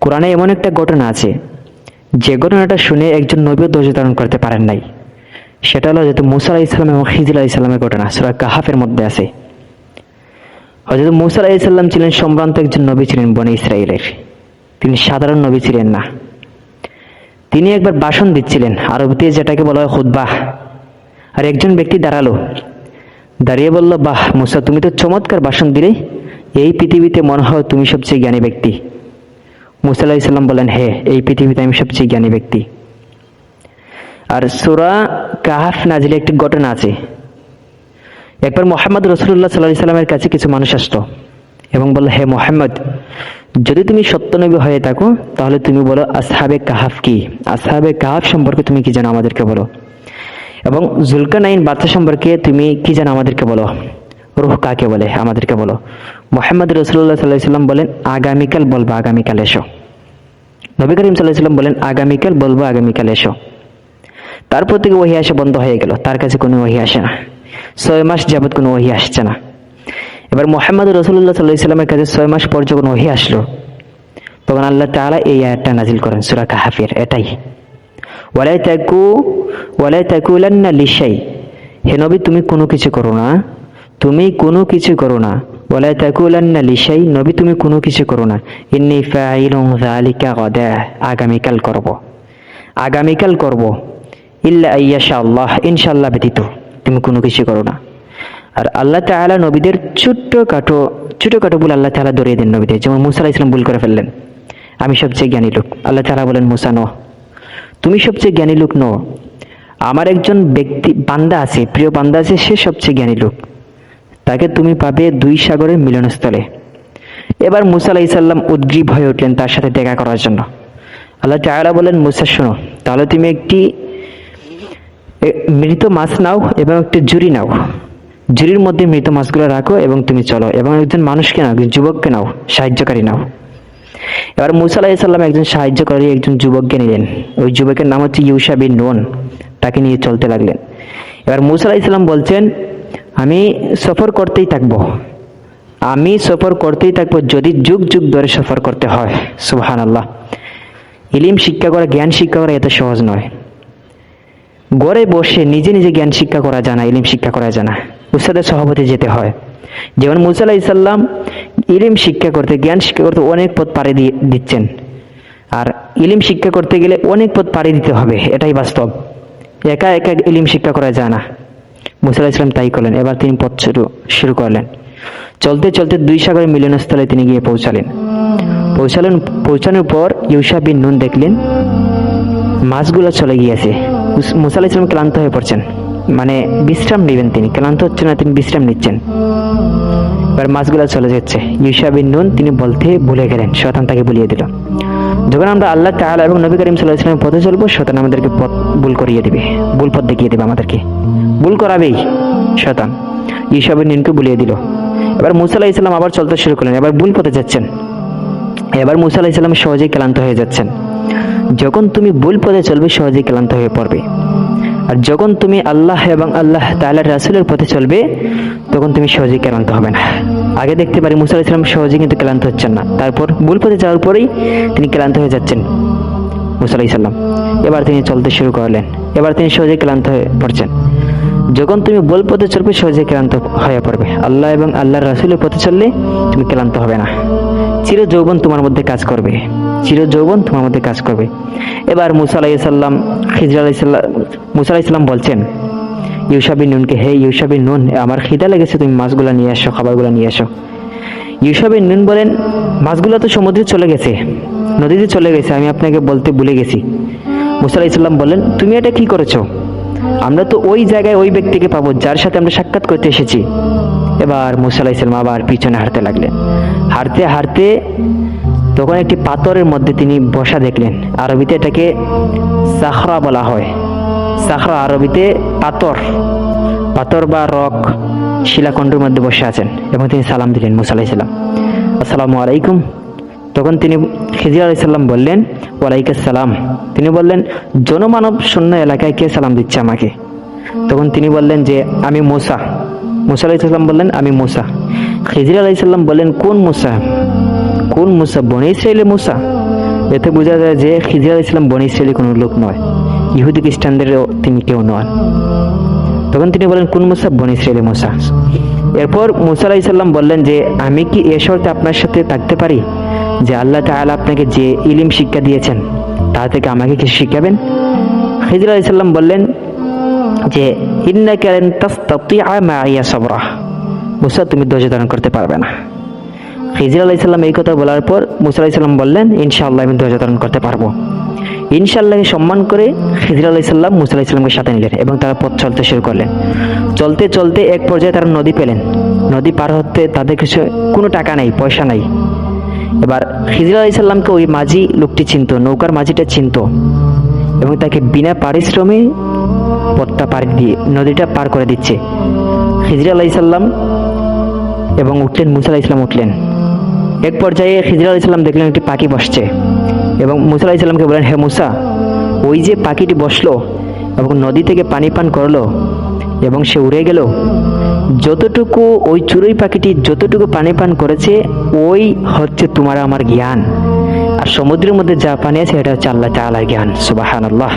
কোরআনে এমন একটা ঘটনা আছে যে ঘটনাটা শুনে একজন নবীও ধৈর্য ধারণ করতে পারেন নাই। সেটা হলো হযরত মূসা আলাইহিস সালাম এবং খিজির আলাইহিস সালামের ঘটনা। সূরা কাহাফের মধ্যে আছে। হযরত মূসা আলাইহিস সালাম ছিলেন সম্ভ্রান্ত একজন নবী, ছিলেন বনী ইসরাইলের। তিনি সাধারণ নবী ছিলেন না। তিনি একবার ভাষণ দিচ্ছিলেন, আরবিতে যেটাকে বলা হয় খুতবাহ। আর একজন ব্যক্তি দাঁড়ালো, দাঁড়িয়ে বলল, বাহ মূসা, তুমি তো চমৎকার ভাষণ দিলে, এই পৃথিবীতে মনে হয় তুমি সবচেয়ে জ্ঞানী ব্যক্তি। মূসা আলাইহিস সালাম বলেন, হ্যাঁ, এই পৃথিবীতে আমি সবচেয়ে জ্ঞানী ব্যক্তি। আর সূরা কাহাফ নাজিলে একটি ঘটনা আছে। একবার মুহাম্মদ রাসূলুল্লাহ সাল্লাল্লাহু আলাইহি সাল্লামের কাছে কিছু মানুষ আসতো এবং বলল, হে মুহাম্মদ, যদি তুমি সত্য নবী হয়ে থাকো তাহলে তুমি বলো আসহাবে কাহাফ কি? আসহাবে কাহাফ সম্পর্কে তুমি কি জানো আমাদেরকে বলো। এবং জুলকারনাইন বাদশা সম্পর্কে তুমি কি জানো আমাদেরকে বলো। রূহ কাকে বলে আমাদেরকে বলো। মুহাম্মদ রাসূলুল্লাহ সাল্লাল্লাহু আলাইহি সাল্লাম বলেন, আগামীকাল বলবো, আগামীকাল এসো। নবী করিম সাল্লাল্লাহু আলাইহি সাল্লাম বলেন, আগামীকাল বলবো, আগামীকাল এসো। তারপর থেকে ওহী আসা বন্ধ হয়ে গেল, তার কাছে কোনো ওহী আসে না। 6 মাস যাবত কোনো ওহী আসছে না। এবার মুহাম্মদ রাসূলুল্লাহ সাল্লাল্লাহু আলাইহি সাল্লামের কাছে 6 মাস পর যখন ওহী আসলো, তখন আল্লাহ তাআলা এই আয়াতটা নাজিল করেন সূরা কাহাফের, এটাই, ওয়ালা তাকুলান্না লিশাই। হে নবী, তুমি কোনো কিছু করো না, তুমি কোনো কিছু করো না। ওয়ালা তাকুলান্না লিশাই, নবী তুমি কোনো কিছু করো না। ইন্নী ফাইলুন যালিকা গাদা, আগামীকাল করব, আগামীকাল করব। ইল্লা আইয়াশা আল্লাহ, ইনশাআল্লাহ ব্যতীত তুমি কোনো কিছু করো না। আর আল্লাহ তাআলা নবীদের ছোটখাটো ভুল আল্লাহ তাআলা ধরিয়ে দেন নবীদের। যেমন মূসা আলাইহিস সালাম ভুল করে ফেললেন, আমি সবচেয়ে জ্ঞানী লোক। আল্লাহ তাআলা বলেন, মূসা নো, তুমি সবচেয়ে জ্ঞানী লোক নো, আমার একজন ব্যক্তি বান্দা আছে, প্রিয় বান্দা আছে, সে সবচেয়ে জ্ঞানী লোক, তাকে তুমি পাবে 2 সাগরের মিলনস্থলে। এবার মূসা আলাইহিস সালাম উদ্গ্রীব হয়ে উঠলেন তার সাথে দেখা করার জন্য। আল্লাহ তাআলা বলেন, মূসা শোনো, তাহলে তুমি একটি মৃত মাছ নাও এবং একটি ঝুড়ি নাও, ঝুড়ির মধ্যে মৃত মাছগুলো রাখো এবং তুমি চলো, এবং একজন মানুষকে নাও, একজন যুবককে নাও, সাহায্যকারী নাও। এবার মূসা আলাইহিস সালাম একজন সাহায্যকারী, একজন যুবককে নিলেন। ওই যুবকের নাম হচ্ছে ইউশা বিন নুন। তাকে নিয়ে চলতে লাগলেন। এবার মূসা আলাইহিস সালাম বলছেন, আমি সফর করতেই থাকবো, আমি সফর করতেই থাকবো, যদি যুগ যুগ ধরে সফর করতে হয়। সুবহানাল্লাহ। ইলম শিক্ষা করা, জ্ঞান শিক্ষা করা এত সহজ নয়। ঘরে বসে নিজে নিজে জ্ঞান শিক্ষা করা যায় না, ইলম শিক্ষা করা যায় না, উস্তাদের সহবতে যেতে হয়। যেমন মূসা আলাইহিস সালাম ইলম শিক্ষা করতে, জ্ঞান শিক্ষা করতে অনেক পথ পাড়ি দিচ্ছেন। আর ইলম শিক্ষা করতে গেলে অনেক পথ পাড়ি দিতে হবে, এটাই বাস্তব। একা একা ইলম শিক্ষা করা যায় না। মূসা আলাইহিস সালাম তাই করলেন। এবার তিনি পথ শুরু করলেন। চলতে চলতে 2 সাগরের মিলনস্থলে তিনি গিয়ে পৌঁছানোর পর ইউশা বিন নুন দেখলেন মাছগুলো চলে গিয়েছে। মূসা আলাইহিস সালাম ক্লান্ত হয়ে পড়ছেন, মানে বিশ্রাম নেবেন, তিনি ক্লান্ত হচ্ছেন না, তিনি বিশ্রাম নিচ্ছেন। এবার মাছগুলো চলে যাচ্ছে। ইউশা বিন নুন তিনি বলতে ভুলে গেলেন, শয়তান তাকে ভুলিয়ে দিল। যখন আমরা আল্লাহ তাআলা এবং নবী করিম সাল্লাল্লাহু আলাইহি ওয়াসাল্লামের পথে চলবো, শয়তান আমাদেরকে পথ ভুল করিয়ে দিবে, ভুল পথ দেখিয়ে দিবে, আমাদেরকে ভুল করাবেই শয়তান। ইউশা বিন নুনকে ভুলিয়ে দিল। এবার মূসা আলাইহিস সালাম আবার চলতে শুরু করলেন। এবার ভুল পথে যাচ্ছেন। এবার মূসা আলাইহিস সালাম সহজেই ক্লান্ত হয়ে যাচ্ছেন। যখন তুমি ভুল পথে চলবে, সহজেই ক্লান্ত হয়ে পড়বে। আর যখন তুমি আল্লাহ এবং আল্লাহ তাআলার রাসূলের পথে চলবে, তখন তুমি সহজেই ক্লান্ত হবে না। আগে দেখতে পারি মূসা আলাইহিস সালাম সহজেই কিন্তু ক্লান্ত হচ্ছেন না, তারপর ভুল পথে যাওয়ার পরেই তিনি ক্লান্ত হয়ে যাচ্ছেন মূসা আলাইহিস সালাম। এবার তিনি চলতে শুরু করলেন। এবার তিনি সহজেই ক্লান্ত হয়ে পড়ছেন। যখন তুমি ভুল পথে চলবে, সহজেই ক্লান্ত হয়ে পড়বে। আল্লাহ এবং আল্লাহর রাসূলের পথে চললে তুমি ক্লান্ত হবে না। চির যৌবন তোমার মধ্যে কাজ করবে, চির যৌবন তোমার মধ্যে কাজ করবে। এবার মূসা আলাইহিস সালাম, মূসা আলাইহিস সালাম বলছেন ইউশা বিন নুনকে, হে ইউশা বিন নুন, আমার খিদা লেগেছে, তুমি মাছগুলো নিয়ে আসো, খাবারগুলো নিয়ে আসো। ইউশা বিন নুন বলেন, মাছগুলো তো সমুদ্রে চলে গেছে, নদীতে চলে গেছে, আমি আপনাকে বলতে ভুলে গেছি। মূসা আলাইহিস সালাম বললেন, তুমি এটা কি করেছো? আমরা তো ওই জায়গায় ওই ব্যক্তিকে পাবো যার সাথে আমরা সাক্ষাৎ করতে এসেছি। এবার মূসা আলাইহিস সালাম আবার পিছনে হাঁটতে লাগলেন। হাঁটতে হাঁটতে তখন একটি পাথরের মধ্যে তিনি বসা দেখলেন। আরবিতে এটাকে সাখরা বলা হয়। সাখরা আরবিতে পাথর বা রক, শিলাখণ্ডের মধ্যে বসে আছেন। এবং তিনি সালাম দিলেন, মূসা আলাইহিস সালাম, আসসালামু আলাইকুম। তখন তিনি খিজির আলাইহিস সালাম বললেন, ওয়ালাইকুম সালাম। তিনি বললেন, জনমানব শূন্য এলাকায় কে সালাম দিচ্ছে আমাকে? তখন তিনি বললেন যে আমি মূসা। মূসা আলাইহিস সালাম বললেন, আমি মূসা। খিজির আলাইহিস সালাম বললেন, কোন মূসা? বনী ইসরাইলের মূসা? এতে বোঝা যায় যে খিজির আলাইহিস সালাম বনী ইসরায়েলের কোনো লোক নয়, ইহুদি খ্রিস্টানদেরও তিনি কেউ নন। তখন তিনি বলেন, কোন মুসা? বনী ইসরায়েলের মুসা। এরপর মুসা আলাইহিস সালাম বললেন যে আমি কি এ শর্তে আপনার সাথে থাকতে পারি যে আল্লাহ তাআলা আপনাকে যে ইলম শিক্ষা দিয়েছেন তা থেকে আমাকে কিছু শিখাবেন? খিজির আলাইহিস সালাম বললেন যে ইন্নাকা লান তাসতাতিআ মাইয়া সাবরা, মুসা তুমি ধৈর্য ধারণ করতে পারবে না। খিজির আলাইহিস সালাম এই কথা বলার পর মুসা আলাইহিস সালাম বললেন, ইনশাআল্লাহ আমি ধৈর্য ধারণ করতে পারবো। ইনশাআল্লাহকে সম্মান করে খিজির আলাইহিস সালাম মুসা আলাইহিস সালামকে সাথে নিলেন এবং তারা পথ চলতে শুরু করলেন। চলতে চলতে এক পর্যায়ে তারা নদী পেলেন। নদী পার হতে তাদের কিছু কোনো টাকা নাই, পয়সা নাই। এবার খিজির আলাইহিস সালামকে ওই মাঝি লোকটি চিনতো, নৌকার মাঝিটা চিনতো এবং তাকে বিনা পারিশ্রমে পথটা পার দিয়ে নদীটা পার করে দিচ্ছে। খিজির আলাইহিস সালাম এবং উঠলেন, মুসা আলাইহিস সালাম উঠলেন। এক পর্যায়ে খিজির আলাইহিস সালাম দেখলেন একটি পাখি বসছে এবং মুসা আলাইহিস সালামকে বলেন, হে মুসা, ওই যে পাখিটি বসলো এবং নদী থেকে পানি পান করলো এবং সে উড়ে গেল, যতটুকু ওই চড়ুই পাখিটি যতটুকু পানি পান করেছে ওই হচ্ছে তোমার আমার জ্ঞান, আর সমুদ্রের মধ্যে যা পানি আছে এটা হচ্ছে আল্লাহ তাআলার জ্ঞান। সুবহানাল্লাহ।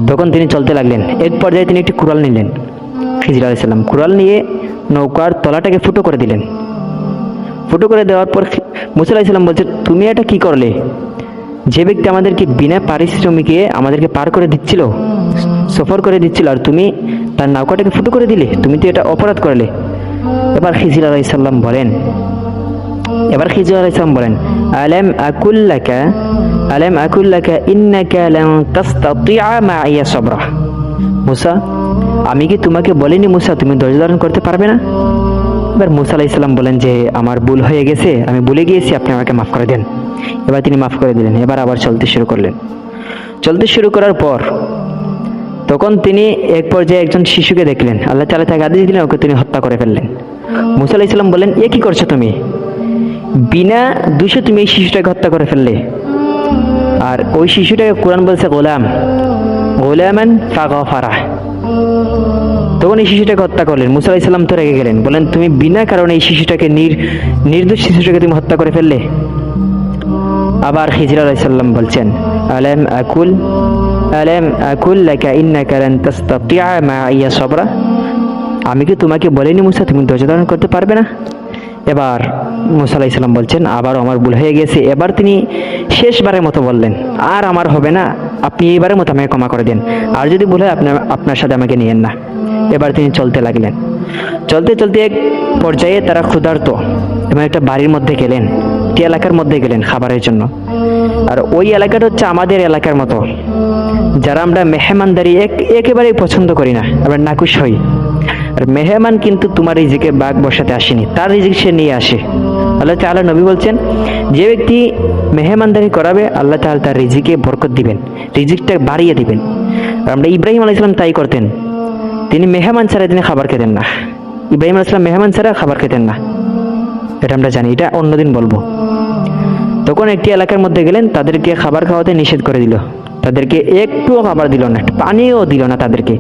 তখন তিনি চলতে লাগলেন। এক পর্যায়ে তিনি একটি কুড়াল নিলেন। খিজির আলাইহিস সালাম কুড়াল নিয়ে নৌকার তলাটাকে ফুটো করে দিলেন। ফুটো করে দেওয়ার পর মুসা আলাইহিস সালাম বলছে, তুমি এটা কি করলে? যে ব্যক্তি আমাদেরকে বিনা পারিশ্রমিকে আমাদেরকে পার করে দিচ্ছিল, সফর করে দিচ্ছিল, আর তুমি তার নৌকাটাকে ফুটো করে দিলে, তুমি তো এটা অপরাধ করলে। এবার খিজির আলাইহিস সালাম বলেন আলাম আকুল্লাকা ইন্নাকা লান তাসতাতিআ মাইয়া সাবরা, মুসা আমি কি তোমাকে বলিনি মুসা তুমি ধৈর্য ধারণ করতে পারবে না? এবার মুসা আলাইহিস সালাম বলেন যে আমার ভুল হয়ে গেছে, আমি ভুলে গিয়েছি, আপনি আমাকে মাফ করে দেন। এবার তিনি মাফ করে দিলেন। এবার আবার চলতে শুরু করলেন। চলতে শুরু করার পর তখন তিনি এক পর্যায়ে একজন শিশুকে দেখলেন। আল্লাহ তাআলা তাকে আদেশ দিলেন, ওকে তিনি হত্যা করে ফেললেন। মুসা আলাইহিস সালাম বলেন, এ কি করছো তুমি? বিনা দোষে তুমি এই শিশুটাকে হত্যা করে ফেললে। আর ওই শিশুটাকে কোরআন বলছে গোলামান ফাগাফারা। তখন এই শিশুটাকে হত্যা করলেন। মুসা আলাইহিস সালাম তো রেগে গেলেন, বলেন তুমি বিনা কারণে এই শিশুটাকে নির্দোষ শিশুটাকে তুমি হত্যা করে ফেললে। আবার খিজির আলাইহিস সালাম বলছেন, আলাম আকুল লাকা ইন্নাকা লান তাসতাতিআ মাইয়া সাবরা, আমি কি তোমাকে বলিনি মুসা তুমি ধৈর্য ধারণ করতে পারবে না? এবার মুসা আলাইহিস সালাম বলছেন, আবার আমার ভুল হয়ে গেছে। এবার তিনি শেষবারের মতো বললেন, আর আমার হবে না, আপনি এইবারের মতো আমাকে ক্ষমা করে দেন, আর যদি ভুল হয় আপনার সাথে আমাকে নিয়েন না। এবার তিনি চলতে লাগলেন। চলতে চলতে এক পর্যায়ে তারা ক্ষুধার্ত এবং একটা বাড়ির মধ্যে গেলেন, একটি এলাকার মধ্যে গেলেন খাবারের জন্য। আর ওই এলাকাটা হচ্ছে আমাদের এলাকার মতো, যারা আমরা মেহমানদারি একেবারেই পছন্দ করি না, আমরা নাকুশ হই। আর মেহমান কিন্তু তোমার রিজিকে বাগ বসাতে আসেনি, তার রিজিক সে নিয়ে আসে। আল্লাহ তাআলা নবী বলছেন, যে ব্যক্তি মেহমানদারি করাবে আল্লাহ তাআলা তার রিজিকে বরকত দিবেন, রিজিকটা বাড়িয়ে দিবেন। আর আমরা ইব্রাহিম আলাইহিস সালাম তাই করতেন, তিনি মেহমান ছাড়া তিনি খাবার খেতেন না। ইব্রাহিম আলাইহিস সালাম মেহমান ছাড়া খাবার খেতেন না, এটা আমরা জানি, এটা অন্যদিন বলবো। তখন একটি এলাকার মধ্যে গেলেন, তাদেরকে খাবার খাওয়াতে নিষেধ করে দিল, তাদেরকে একটুও খাবার দিল না, পানিও দিল না তাদেরকে।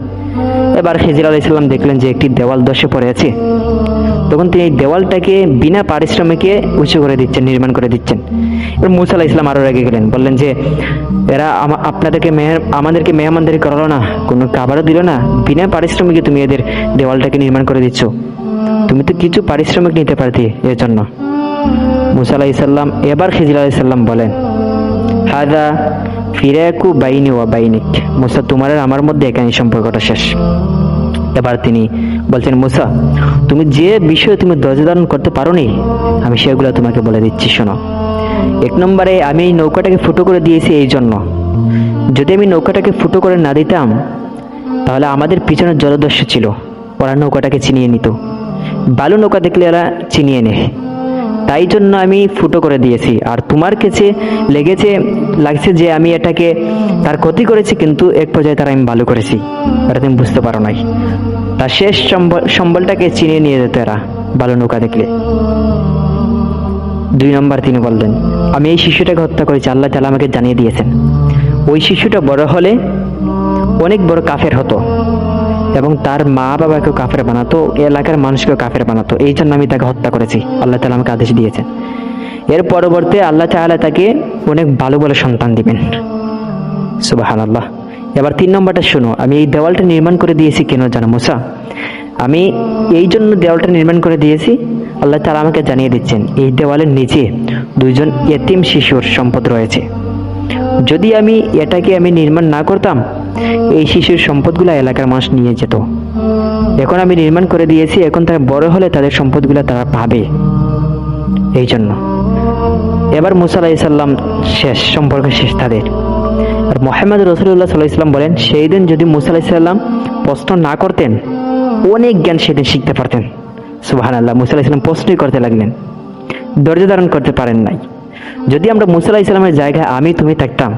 এবার খিজির আলাইহিস সালাম দেখলেন যে একটি দেওয়াল ধসে পড়ে আছে। তখন তিনি এই দেওয়ালটাকে বিনা পারিশ্রমিকে উঁচু করে দিচ্ছেন, নির্মাণ করে দিচ্ছেন। এবার মুসা আলাইহিস সালাম আরো রেগে গেলেন, বললেন যে এরা আমাদেরকে মেহমানদারি করালো না, কোনো খাবারও দিল না, বিনা পারিশ্রমিকে তুমি এদের দেওয়ালটাকে নির্মাণ করে দিচ্ছ, তুমি তো কিছু পারিশ্রমিক নিতে পারতে এর জন্য। মুসা আলাইহিস সালাম এবার খিজির আলাইহিস সালাম বলেন, হাদা ফিরাকু বাইনি ওয়া বাইনিক, মুসা তোমার আর আমার মধ্যে এখানে সম্পর্কটা শেষ। এবার তিনি বলছেন, মুসা তুমি যে বিষয়ে তুমি ধৈর্য ধারণ করতে পারোনি, আমি সেগুলো তোমাকে বলে দিচ্ছি, শোনো। এক নম্বরে আমি এই নৌকাটাকে ফুটো করে দিয়েছি এই জন্য, যদি আমি নৌকাটাকে ফুটো করে না দিতাম তাহলে আমাদের পিছনে জলদস্যু ছিল, ওরা নৌকাটাকে ছিনিয়ে নিত। বালু নৌকা দেখলে এরা ছিনিয়ে নেয়, তাই জন্য আমি ফুটো করে দিয়েছি। আর তোমার কাছে লাগছে যে আমি এটাকে তার ক্ষতি করেছি, কিন্তু এক পর্যায়ে তারা আমি ভালো করেছি, এটা তুমি বুঝতে পারো নাই। তার শেষ সম্বলটাকে চিনিয়ে নিয়ে যেত এরা বালু নৌকা দেখলে। 2 নম্বর তিনি বললেন, আমি এই শিশুটাকে হত্যা করেছি, আল্লাহ তাআলা আমাকে জানিয়ে দিয়েছেন ওই শিশুটা বড় হলে অনেক বড় কাফের হতো এবং তার মা বাবাকেও কাফের বানাতো, এলাকার মানুষকেও কাফের বানাতো, এই জন্য আমি তাকে হত্যা করেছি, আল্লাহ তাআলা আমাকে আদেশ দিয়েছেন। এর পরবর্তী আল্লাহ তাআলা তাকে অনেক ভালো ভালো সন্তান দিবেন। সুবহানাল্লাহ। এবার 3 নম্বরটা শুনো, আমি এই দেওয়ালটা নির্মাণ করে দিয়েছি কেন জানো মুসা? আমি এই জন্য দেওয়ালটা নির্মাণ করে দিয়েছি, আল্লাহ তাআলা আমাকে জানিয়ে দিচ্ছেন এই দেওয়ালের নিচে 2জন এতিম শিশুর সম্পদ রয়েছে। যদি এটাকে আমি নির্মাণ না করতাম, এই শিশুর সম্পদগুলো এলাকার মানুষ নিয়ে যেত। এখন আমি নির্মাণ করে দিয়েছি, এখন তারা বড় হলে তাদের সম্পদগুলো তারা পাবে, এই জন্য। এবার মুসা আলাইহিস সালাম শেষ, সম্পর্ক শেষ তাদের। আর মুহাম্মদ রাসূলুল্লাহ সাল্লাল্লাহু আলাইহি ওয়াসাল্লাম বলেন, সেই দিন যদি মুসা আলাইহিস সালাম প্রশ্ন না করতেন, অনেক জ্ঞান সেদিন শিখতে পারতেন। সুবহানাল্লাহ। মুসা আলাইহিস সালাম প্রশ্নই করতে লাগলেন, ধৈর্য ধারণ করতে পারেন নাই। যদি আমরা মুসা আলাইহিস সালামের জায়গায় তুমি থাকতাম,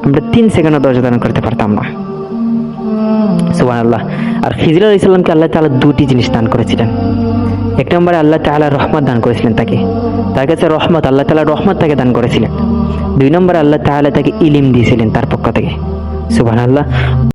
আমরা 3 সেকেন্ডও ধৈর্য ধারণ করতে পারতাম না। সুবহানাল্লাহ। আর খিজির আলাইহিস সালামকে আল্লাহ তাআলা 2টি জিনিস দান করেছিলেন। এক নম্বরে আল্লাহ তাআলা রহমত দান করেছিলেন তাকে, তার কাছে রহমত, আল্লাহ তাআলা রহমত তাকে দান করেছিলেন। 2 নম্বরে আল্লাহ তাআলা তাকে ইলম দিয়েছিলেন তার পক্ষ থেকে। সুবহানাল্লাহ।